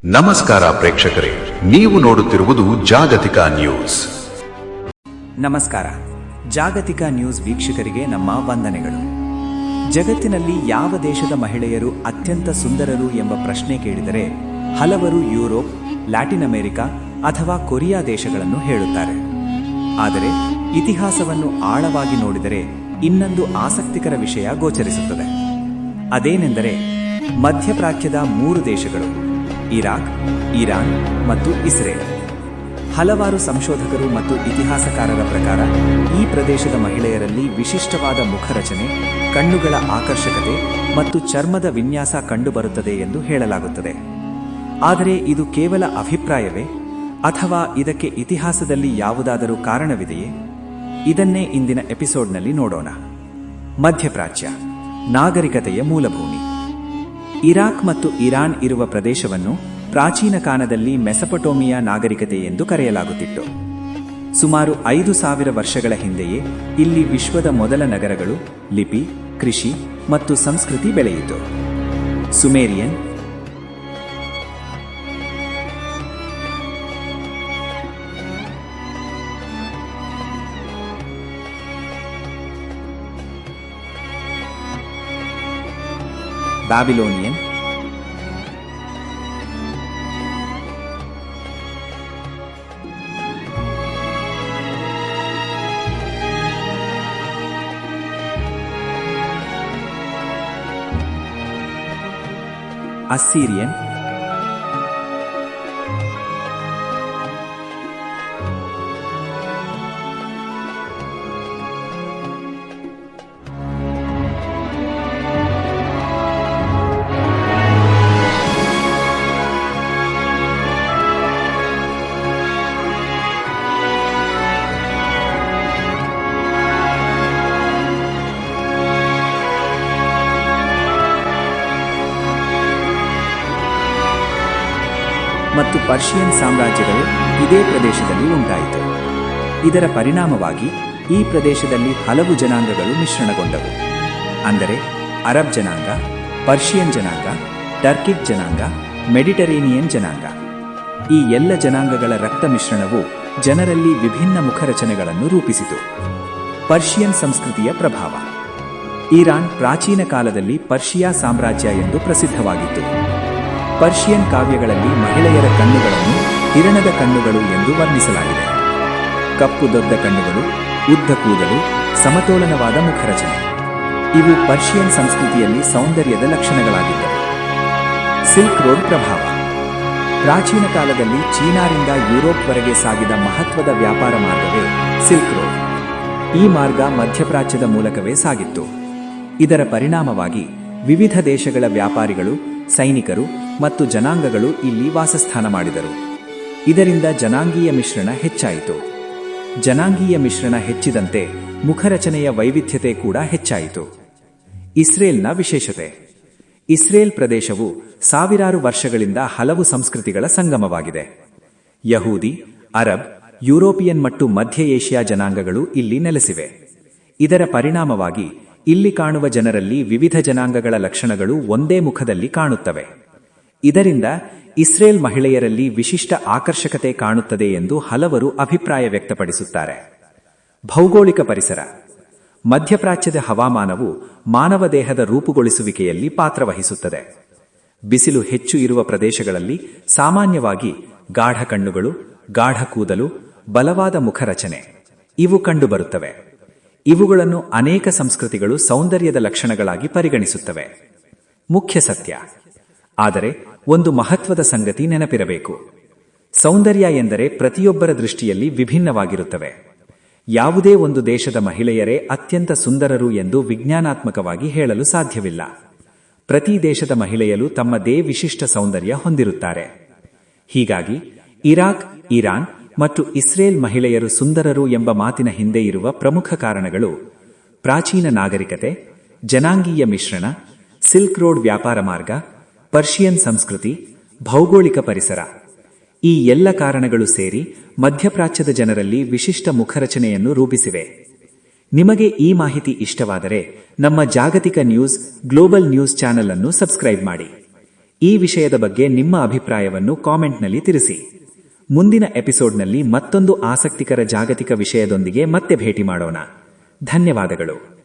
ನಮಸ್ಕಾರ ಪ್ರೇಕ್ಷಕರೇ, ನೀವು ನೋಡುತ್ತಿರುವುದು ಜಾಗತಿಕ ನ್ಯೂಸ್. ನಮಸ್ಕಾರ. ಜಾಗತಿಕ ನ್ಯೂಸ್ ವೀಕ್ಷಕರಿಗೆ ನಮ್ಮ ವಂದನೆಗಳು. ಜಗತ್ತಿನಲ್ಲಿ ಯಾವ ದೇಶದ ಮಹಿಳೆಯರು ಅತ್ಯಂತ ಸುಂದರರು ಎಂಬ ಪ್ರಶ್ನೆ ಕೇಳಿದರೆ ಹಲವರು ಯುರೋಪ್, ಲ್ಯಾಟಿನ್ ಅಮೆರಿಕ ಅಥವಾ ಕೊರಿಯಾ ದೇಶಗಳನ್ನು ಹೇಳುತ್ತಾರೆ. ಆದರೆ ಇತಿಹಾಸವನ್ನು ಆಳವಾಗಿ ನೋಡಿದರೆ ಇನ್ನೊಂದು ಆಸಕ್ತಿಕರ ವಿಷಯ ಗೋಚರಿಸುತ್ತದೆ. ಅದೇನೆಂದರೆ ಮಧ್ಯಪ್ರಾಚ್ಯದ 3 ದೇಶಗಳು, ಇರಾಕ್, ಇರಾನ್ ಮತ್ತು ಇಸ್ರೇಲ್. ಹಲವಾರು ಸಂಶೋಧಕರು ಮತ್ತು ಇತಿಹಾಸಕಾರರ ಪ್ರಕಾರ ಈ ಪ್ರದೇಶದ ಮಹಿಳೆಯರಲ್ಲಿ ವಿಶಿಷ್ಟವಾದ ಮುಖರಚನೆ, ಕಣ್ಣುಗಳ ಆಕರ್ಷಕತೆ ಮತ್ತು ಚರ್ಮದ ವಿನ್ಯಾಸ ಕಂಡುಬರುತ್ತದೆ ಎಂದು ಹೇಳಲಾಗುತ್ತದೆ. ಆದರೆ ಇದು ಕೇವಲ ಅಭಿಪ್ರಾಯವೇ ಅಥವಾ ಇದಕ್ಕೆ ಇತಿಹಾಸದಲ್ಲಿ ಯಾವುದಾದರೂ ಕಾರಣವಿದೆಯೇ? ಇದನ್ನೇ ಇಂದಿನ ಎಪಿಸೋಡ್ನಲ್ಲಿ ನೋಡೋಣ. ಮಧ್ಯಪ್ರಾಚ್ಯ, ನಾಗರಿಕತೆಯ ಮೂಲಭೂಮಿ. ಇರಾಕ್ ಮತ್ತು ಇರಾನ್ ಇರುವ ಪ್ರದೇಶವನ್ನು ಪ್ರಾಚೀನ ಕಾಲದಲ್ಲಿ ಮೆಸೊಪೊಟೇಮಿಯಾ ನಾಗರಿಕತೆ ಎಂದು ಕರೆಯಲಾಗುತ್ತಿತ್ತು. ಸುಮಾರು 5000 ವರ್ಷಗಳ ಹಿಂದೆಯೇ ಇಲ್ಲಿ ವಿಶ್ವದ ಮೊದಲ ನಗರಗಳು, ಲಿಪಿ, ಕೃಷಿ ಮತ್ತು ಸಂಸ್ಕೃತಿ ಬೆಳೆಯಿತು. ಸುಮೇರಿಯನ್, ಬ್ಯಾಬಿಲೋನಿಯನ್, ಅಸ್ಸೀರಿಯನ್, ಮತ್ತು ಪರ್ಷಿಯನ್ ಸಾಮ್ರಾಜ್ಯಗಳು ಇದೇ ಪ್ರದೇಶದಲ್ಲಿ ಉಂಟಾಯಿತು. ಇದರ ಪರಿಣಾಮವಾಗಿ ಈ ಪ್ರದೇಶದಲ್ಲಿ ಹಲವು ಜನಾಂಗಗಳು ಮಿಶ್ರಣಗೊಂಡವು. ಅಂದರೆ ಅರಬ್ ಜನಾಂಗ, ಪರ್ಷಿಯನ್ ಜನಾಂಗ, ಟರ್ಕಿಕ್ ಜನಾಂಗ, ಮೆಡಿಟರೇನಿಯನ್ ಜನಾಂಗ. ಈ ಎಲ್ಲ ಜನಾಂಗಗಳ ರಕ್ತ ಮಿಶ್ರಣವು ಜನರಲ್ಲಿ ವಿಭಿನ್ನ ಮುಖರಚನೆಗಳನ್ನು ರೂಪಿಸಿತು. ಪರ್ಷಿಯನ್ ಸಂಸ್ಕೃತಿಯ ಪ್ರಭಾವ. ಇರಾನ್ ಪ್ರಾಚೀನ ಕಾಲದಲ್ಲಿ ಪರ್ಷಿಯಾ ಸಾಮ್ರಾಜ್ಯ ಎಂದು ಪ್ರಸಿದ್ಧವಾಗಿತ್ತು. ಪರ್ಷಿಯನ್ ಕಾವ್ಯಗಳಲ್ಲಿ ಮಹಿಳೆಯರ ಕಣ್ಣುಗಳನ್ನು ಹಿರಣದ ಕಣ್ಣುಗಳು ಎಂದು ವರ್ಣಿಸಲಾಗಿದೆ. ಕಪ್ಪು ದೊಡ್ಡ ಕಣ್ಣುಗಳು, ಉದ್ದ ಕೂದಲು, ಸಮತೋಲನವಾದ ಮುಖರಚನೆ ಇವು ಪರ್ಷಿಯನ್ ಸಂಸ್ಕೃತಿಯಲ್ಲಿ ಸೌಂದರ್ಯದ ಲಕ್ಷಣಗಳಾಗಿದ್ದವು. ಸಿಲ್ಕ್ ರೋಡ್ ಪ್ರಭಾವ. ಪ್ರಾಚೀನ ಕಾಲದಲ್ಲಿ ಚೀನಾದಿಂದ ಯುರೋಪ್ವರೆಗೆ ಸಾಗಿದ ಮಹತ್ವದ ವ್ಯಾಪಾರ ಮಾರ್ಗವೇ ಸಿಲ್ಕ್ ರೋಡ್. ಈ ಮಾರ್ಗ ಮಧ್ಯಪ್ರಾಚ್ಯದ ಮೂಲಕವೇ ಸಾಗಿತ್ತು. ಇದರ ಪರಿಣಾಮವಾಗಿ ವಿವಿಧ ದೇಶಗಳ ವ್ಯಾಪಾರಿಗಳು, ಸೈನಿಕರು ಮತ್ತು ಜನಾಂಗಗಳು ಇಲ್ಲಿ ವಾಸಸ್ಥಾನ ಮಾಡಿದರು. ಇದರಿಂದ ಜನಾಂಗೀಯ ಮಿಶ್ರಣ ಹೆಚ್ಚಾಯಿತು. ಜನಾಂಗೀಯ ಮಿಶ್ರಣ ಹೆಚ್ಚಿದಂತೆ ಮುಖರಚನೆಯ ವೈವಿಧ್ಯತೆ ಕೂಡ ಹೆಚ್ಚಾಯಿತು. ಇಸ್ರೇಲ್ನ ವಿಶೇಷತೆ. ಇಸ್ರೇಲ್ ಪ್ರದೇಶವು ಸಾವಿರಾರು ವರ್ಷಗಳಿಂದ ಹಲವು ಸಂಸ್ಕೃತಿಗಳ ಸಂಗಮವಾಗಿದೆ. ಯಹೂದಿ, ಅರಬ್, ಯುರೋಪಿಯನ್ ಮತ್ತು ಮಧ್ಯ ಏಷ್ಯಾ ಜನಾಂಗಗಳು ಇಲ್ಲಿ ನೆಲೆಸಿವೆ. ಇದರ ಪರಿಣಾಮವಾಗಿ ಇಲ್ಲಿ ಕಾಣುವ ಜನರಲ್ಲಿ ವಿವಿಧ ಜನಾಂಗಗಳ ಲಕ್ಷಣಗಳು ಒಂದೇ ಮುಖದಲ್ಲಿ ಕಾಣುತ್ತವೆ. ಇದರಿಂದ ಇಸ್ರೇಲ್ ಮಹಿಳೆಯರಲ್ಲಿ ವಿಶಿಷ್ಟ ಆಕರ್ಷಕತೆ ಕಾಣುತ್ತದೆ ಎಂದು ಹಲವರು ಅಭಿಪ್ರಾಯ ವ್ಯಕ್ತಪಡಿಸುತ್ತಾರೆ. ಭೌಗೋಳಿಕ ಪರಿಸರ. ಮಧ್ಯಪ್ರಾಚ್ಯದ ಹವಾಮಾನವು ಮಾನವ ದೇಹದ ರೂಪುಗೊಳಿಸುವಿಕೆಯಲ್ಲಿ ಪಾತ್ರವಹಿಸುತ್ತದೆ. ಬಿಸಿಲು ಹೆಚ್ಚು ಇರುವ ಪ್ರದೇಶಗಳಲ್ಲಿ ಸಾಮಾನ್ಯವಾಗಿ ಗಾಢ ಕಣ್ಣುಗಳು, ಗಾಢ ಕೂದಲು, ಬಲವಾದ ಮುಖರಚನೆ ಇವು ಕಂಡುಬರುತ್ತವೆ. ಇವುಗಳನ್ನು ಅನೇಕ ಸಂಸ್ಕೃತಿಗಳು ಸೌಂದರ್ಯದ ಲಕ್ಷಣಗಳಾಗಿ ಪರಿಗಣಿಸುತ್ತವೆ. ಮುಖ್ಯ ಸತ್ಯ. ಆದರೆ ಒಂದು ಮಹತ್ವದ ಸಂಗತಿ ನೆನಪಿರಬೇಕು. ಸೌಂದರ್ಯ ಎಂದರೆ ಪ್ರತಿಯೊಬ್ಬರ ದೃಷ್ಟಿಯಲ್ಲಿ ವಿಭಿನ್ನವಾಗಿರುತ್ತವೆ. ಯಾವುದೇ ಒಂದು ದೇಶದ ಮಹಿಳೆಯರೇ ಅತ್ಯಂತ ಸುಂದರರು ಎಂದು ವಿಜ್ಞಾನಾತ್ಮಕವಾಗಿ ಹೇಳಲು ಸಾಧ್ಯವಿಲ್ಲ. ಪ್ರತಿ ದೇಶದ ಮಹಿಳೆಯರು ತಮ್ಮದೇ ವಿಶಿಷ್ಟ ಸೌಂದರ್ಯ ಹೊಂದಿರುತ್ತಾರೆ. ಹೀಗಾಗಿ ಇರಾಕ್, ಇರಾನ್ ಮತ್ತು ಇಸ್ರೇಲ್ ಮಹಿಳೆಯರು ಸುಂದರರು ಎಂಬ ಮಾತಿನ ಹಿಂದೆ ಇರುವ ಪ್ರಮುಖ ಕಾರಣಗಳು ಪ್ರಾಚೀನ ನಾಗರಿಕತೆ, ಜನಾಂಗೀಯ ಮಿಶ್ರಣ, ಸಿಲ್ಕ್ ರೋಡ್ ವ್ಯಾಪಾರ ಮಾರ್ಗ, ಪರ್ಷಿಯನ್ ಸಂಸ್ಕೃತಿ, ಭೌಗೋಳಿಕ ಪರಿಸರ. ಈ ಎಲ್ಲ ಕಾರಣಗಳು ಸೇರಿ ಮಧ್ಯಪ್ರಾಚ್ಯದ ಜನರಲ್ಲಿ ವಿಶಿಷ್ಟ ಮುಖರಚನೆಯನ್ನು ರೂಪಿಸಿವೆ. ನಿಮಗೆ ಈ ಮಾಹಿತಿ ಇಷ್ಟವಾದರೆ ನಮ್ಮ ಜಾಗತಿಕ ನ್ಯೂಸ್ ಗ್ಲೋಬಲ್ ನ್ಯೂಸ್ ಚಾನೆಲ್ ಅನ್ನು ಸಬ್ಸ್ಕ್ರೈಬ್ ಮಾಡಿ. ಈ ವಿಷಯದ ಬಗ್ಗೆ ನಿಮ್ಮ ಅಭಿಪ್ರಾಯವನ್ನು ಕಾಮೆಂಟ್ನಲ್ಲಿ ತಿಳಿಸಿ. ಮುಂದಿನ ಎಪಿಸೋಡ್ನಲ್ಲಿ ಮತ್ತೊಂದು ಆಸಕ್ತಿಕರ ಜಾಗತಿಕ ವಿಷಯದೊಂದಿಗೆ ಮತ್ತೆ ಭೇಟಿ ಮಾಡೋಣ. ಧನ್ಯವಾದಗಳು.